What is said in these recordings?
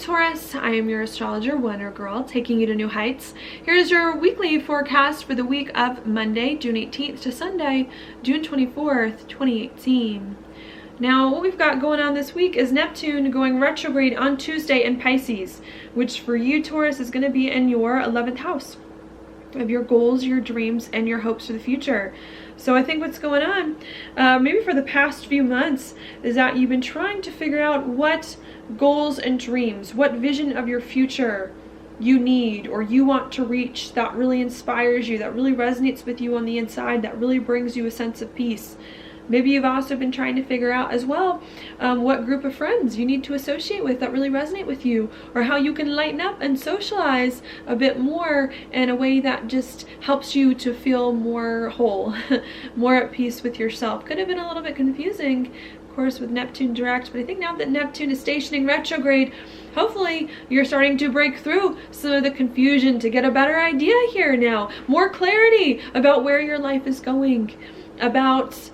Taurus, I am your astrologer, Wonder Girl, taking you to new heights. Here's your weekly forecast for the week of Monday, June 18th to Sunday, June 24th, 2018. Now, what we've got going on this week is Neptune going retrograde on Tuesday in Pisces, which for you, Taurus, is going to be in your 11th house of your goals, your dreams, and your hopes for the future. So I think what's going on, maybe for the past few months, is that you've been trying to figure out what goals and dreams, what vision of your future you need or you want to reach that really inspires you, that really resonates with you on the inside, that really brings you a sense of peace. Maybe you've also been trying to figure out as well what group of friends you need to associate with that really resonate with you, or how you can lighten up and socialize a bit more in a way that just helps you to feel more whole, more at peace with yourself. Could have been a little bit confusing, of course, with Neptune direct, but I think now that Neptune is stationing retrograde, hopefully you're starting to break through some of the confusion to get a better idea here now, more clarity about where your life is going, about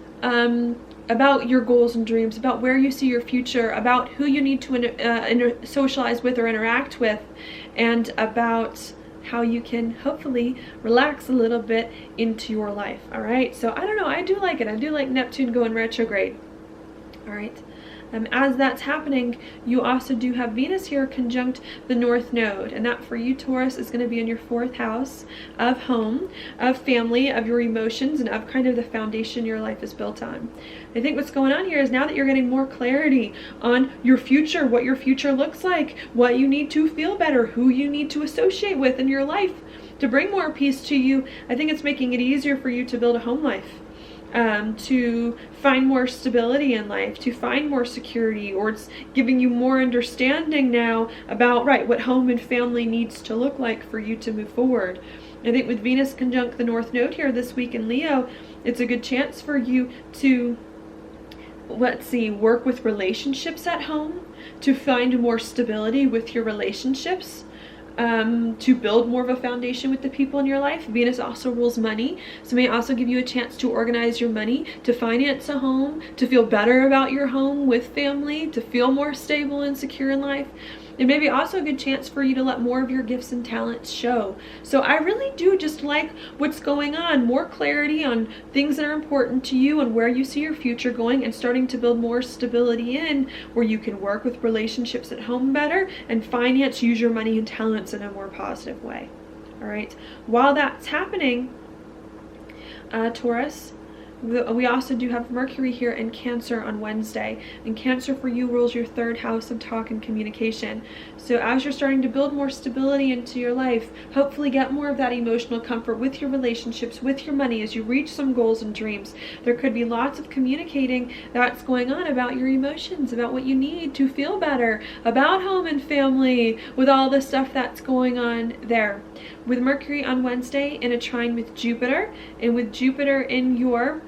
your goals and dreams, about where you see your future, about who you need to socialize with or interact with, and about how you can hopefully relax a little bit into your life. All right, so I don't know, I do like it. I do like Neptune going retrograde. All right. As that's happening, you also do have Venus here conjunct the North Node, and that for you, Taurus, is going to be in your 4th house of home, of family, of your emotions, and of kind of the foundation your life is built on. I think what's going on here is now that you're getting more clarity on your future, what your future looks like, what you need to feel better, who you need to associate with in your life to bring more peace to you, I think it's making it easier for you to build a home life. To find more stability in life, to find more security, or it's giving you more understanding now about, right, what home and family needs to look like for you to move forward. I think with Venus conjunct the North Node here this week in Leo, it's a good chance for you to, work with relationships at home, to find more stability with your relationships, to build more of a foundation with the people in your life. Venus also rules money, so it may also give you a chance to organize your money, to finance a home, to feel better about your home with family, to feel more stable and secure in life. It may be also a good chance for you to let more of your gifts and talents show. So I really do just like what's going on, more clarity on things that are important to you and where you see your future going, and starting to build more stability in where you can work with relationships at home better and finance, use your money and talents in a more positive way. All right. While that's happening, Taurus, we also do have Mercury here in Cancer on Wednesday, and Cancer for you rules your 3rd house of talk and communication. So as you're starting to build more stability into your life, hopefully get more of that emotional comfort with your relationships, with your money, as you reach some goals and dreams, there could be lots of communicating that's going on about your emotions, about what you need to feel better, about home and family, with all the stuff that's going on there. With Mercury on Wednesday in a trine with Jupiter, and with Jupiter in your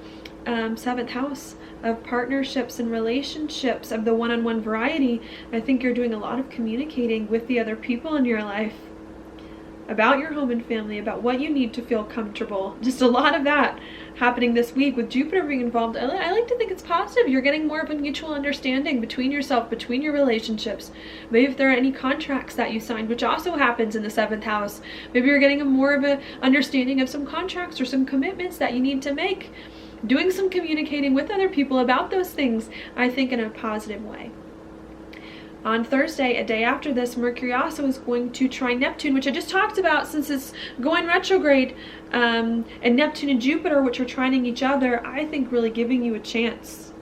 7th house of partnerships and relationships, of the one-on-one variety, I think you're doing a lot of communicating with the other people in your life about your home and family, about what you need to feel comfortable. Just a lot of that happening this week with Jupiter being involved. I like to think it's positive. You're getting more of a mutual understanding between yourself, between your relationships. Maybe if there are any contracts that you signed, which also happens in the 7th house, maybe you're getting more of an understanding of some contracts or some commitments that you need to make. Doing some communicating with other people about those things, I think, in a positive way. On Thursday, a day after this, Mercury also is going to trine Neptune, which I just talked about since it's going retrograde, and Neptune and Jupiter, which are trining each other, I think really giving you a chance,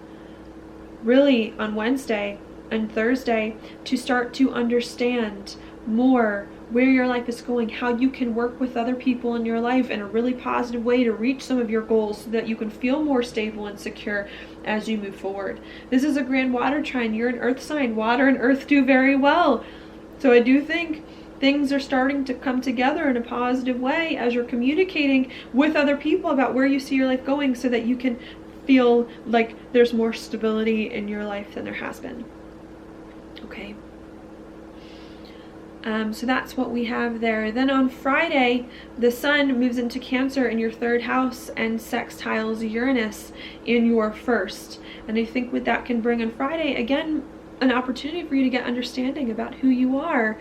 really on Wednesday and Thursday, to start to understand more where your life is going, how you can work with other people in your life in a really positive way to reach some of your goals so that you can feel more stable and secure as you move forward. This is a grand water trine. You're an earth sign. Water and earth do very well. So I do think things are starting to come together in a positive way as you're communicating with other people about where you see your life going, so that you can feel like there's more stability in your life than there has been. Okay. So that's what we have there. Then on Friday, the sun moves into Cancer in your 3rd house and sextiles Uranus in your 1st. And I think what that can bring on Friday, again, an opportunity for you to get understanding about who you are.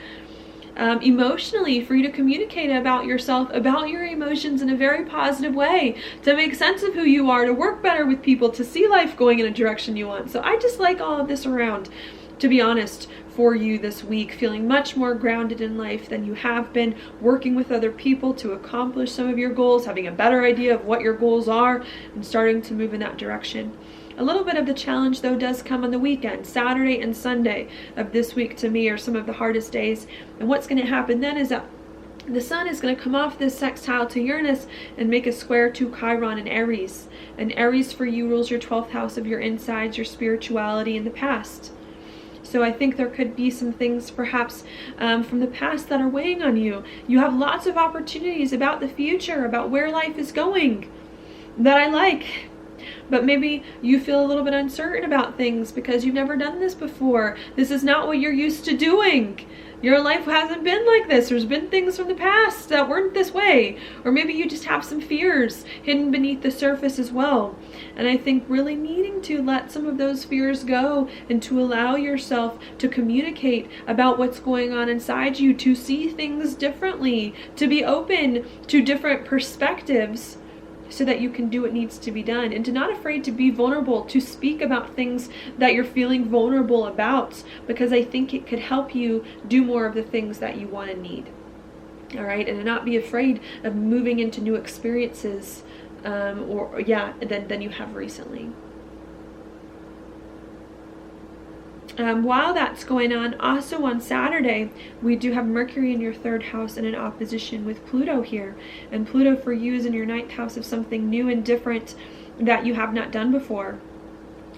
Emotionally, for you to communicate about yourself, about your emotions in a very positive way, to make sense of who you are, to work better with people, to see life going in a direction you want. So I just like all of this around, to be honest, for you this week, feeling much more grounded in life than you have been, working with other people to accomplish some of your goals, having a better idea of what your goals are, and starting to move in that direction. A little bit of the challenge, though, does come on the weekend. Saturday and Sunday of this week, to me, are some of the hardest days. And what's going to happen then is that the sun is going to come off this sextile to Uranus and make a square to Chiron in Aries. And Aries for you rules your 12th house of your insides, your spirituality, and the past. So I think there could be some things perhaps from the past that are weighing on you. You have lots of opportunities about the future, about where life is going, that I like. But maybe you feel a little bit uncertain about things because you've never done this before. This is not what you're used to doing. Your life hasn't been like this. There's been things from the past that weren't this way. Or maybe you just have some fears hidden beneath the surface as well. And I think really needing to let some of those fears go and to allow yourself to communicate about what's going on inside you, to see things differently, to be open to different perspectives, so that you can do what needs to be done, and to not afraid to be vulnerable, to speak about things that you're feeling vulnerable about, because I think it could help you do more of the things that you want and need. All right, and to not be afraid of moving into new experiences, than you have recently. While that's going on, also on Saturday, we do have Mercury in your 3rd house in an opposition with Pluto here. And Pluto for you is in your 9th house of something new and different that you have not done before.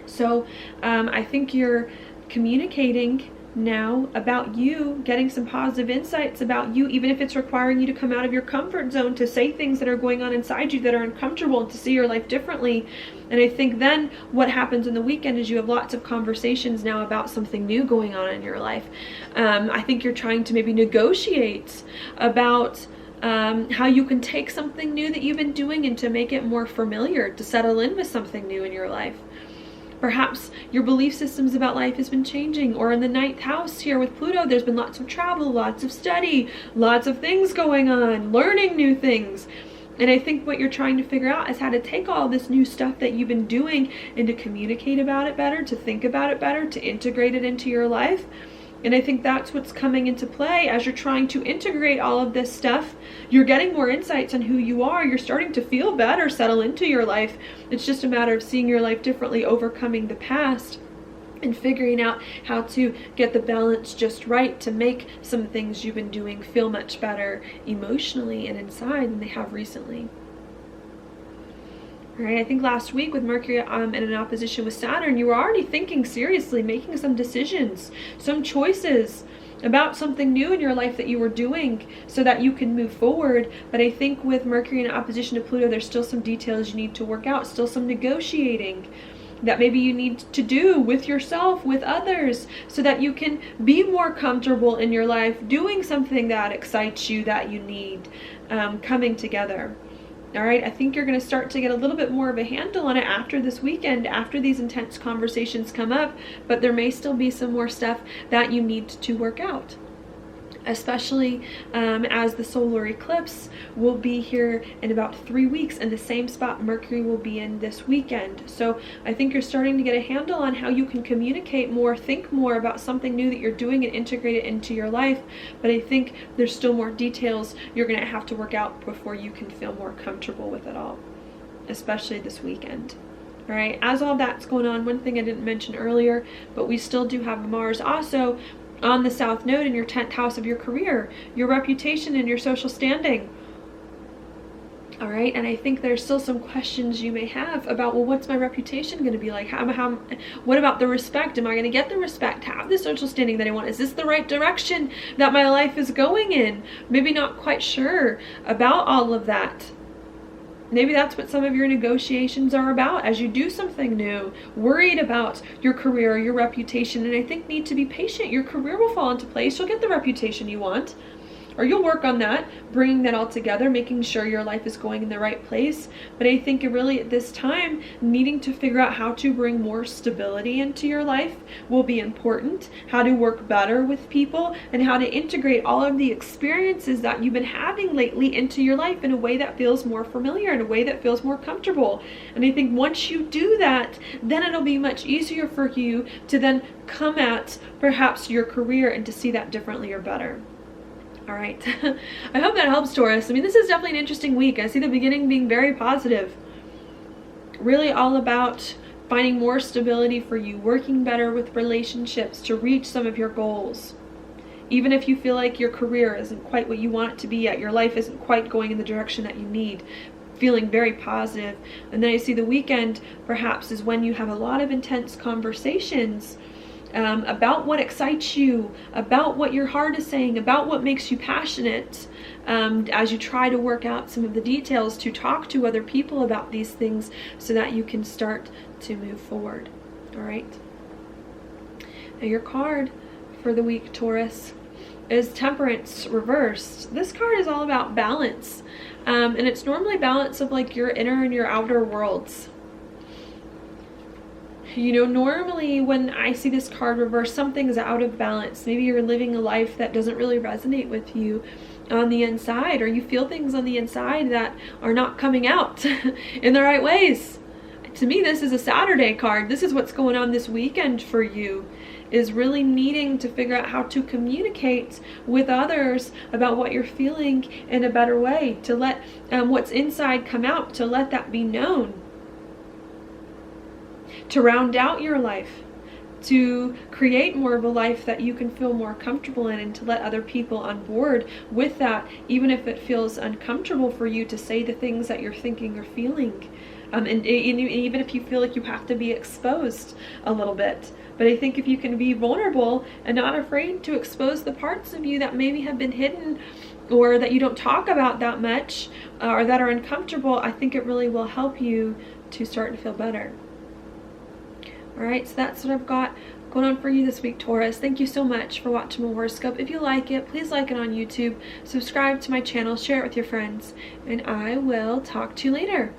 So I think you're communicating now about you, getting some positive insights about you, even if it's requiring you to come out of your comfort zone, to say things that are going on inside you that are uncomfortable, and to see your life differently. And I think then what happens in the weekend is you have lots of conversations now about something new going on in your life. I think you're trying to maybe negotiate about how you can take something new that you've been doing and to make it more familiar, to settle in with something new in your life. Perhaps your belief systems about life has been changing, or in the 9th house here with Pluto, there's been lots of travel, lots of study, lots of things going on, learning new things. And I think what you're trying to figure out is how to take all this new stuff that you've been doing and to communicate about it better, to think about it better, to integrate it into your life. And I think that's what's coming into play as you're trying to integrate all of this stuff. You're getting more insights on who you are. You're starting to feel better, settle into your life. It's just a matter of seeing your life differently, overcoming the past, and figuring out how to get the balance just right to make some things you've been doing feel much better emotionally and inside than they have recently. Right, I think last week with Mercury in an opposition with Saturn, you were already thinking seriously, making some decisions, some choices about something new in your life that you were doing so that you can move forward. But I think with Mercury in opposition to Pluto, there's still some details you need to work out, still some negotiating that maybe you need to do with yourself, with others, so that you can be more comfortable in your life, doing something that excites you, that you need, coming together. All right, I think you're going to start to get a little bit more of a handle on it after this weekend, after these intense conversations come up, but there may still be some more stuff that you need to work out, especially as the solar eclipse will be here in about 3 weeks in the same spot Mercury will be in this weekend. So I think you're starting to get a handle on how you can communicate more, think more about something new that you're doing and integrate it into your life. But I think there's still more details you're going to have to work out before you can feel more comfortable with it all, especially this weekend. All right, as all that's going on, one thing I didn't mention earlier, but we still do have Mars also on the South Node in your 10th house of your career, your reputation and your social standing. All right, and I think there's still some questions you may have about, well, what's my reputation going to be like? What about the respect? Am I going to get the respect, have the social standing that I want? Is this the right direction that my life is going in? Maybe not quite sure about all of that. Maybe that's what some of your negotiations are about as you do something new, worried about your career, your reputation, and I think need to be patient. Your career will fall into place. You'll get the reputation you want. or you'll work on that, bringing that all together, making sure your life is going in the right place. But I think really at this time, needing to figure out how to bring more stability into your life will be important, how to work better with people, and how to integrate all of the experiences that you've been having lately into your life in a way that feels more familiar, in a way that feels more comfortable. And I think once you do that, then it'll be much easier for you to then come at perhaps your career and to see that differently or better. All right. I hope that helps, Taurus. I mean, this is definitely an interesting week. I see the beginning being very positive. Really all about finding more stability for you, working better with relationships to reach some of your goals. Even if you feel like your career isn't quite what you want it to be yet, your life isn't quite going in the direction that you need, feeling very positive. And then I see the weekend perhaps is when you have a lot of intense conversations about what excites you, about what your heart is saying, about what makes you passionate, as you try to work out some of the details to talk to other people about these things so that you can start to move forward. All right. Now your card for the week, Taurus, is Temperance Reversed. This card is all about balance, and it's normally balance of like your inner and your outer worlds. You know, normally when I see this card reversed, something's out of balance. Maybe you're living a life that doesn't really resonate with you on the inside, or you feel things on the inside that are not coming out in the right ways. To me, this is a Saturday card. This is what's going on this weekend for you, is really needing to figure out how to communicate with others about what you're feeling in a better way, to let what's inside come out, to let that be known, to round out your life, to create more of a life that you can feel more comfortable in, and to let other people on board with that, even if it feels uncomfortable for you to say the things that you're thinking or feeling. And even if you feel like you have to be exposed a little bit. But I think if you can be vulnerable and not afraid to expose the parts of you that maybe have been hidden or that you don't talk about that much, or that are uncomfortable, I think it really will help you to start to feel better. All right, so that's what I've got going on for you this week, Taurus. Thank you so much for watching my horoscope. If you like it, please like it on YouTube, subscribe to my channel, share it with your friends, and I will talk to you later.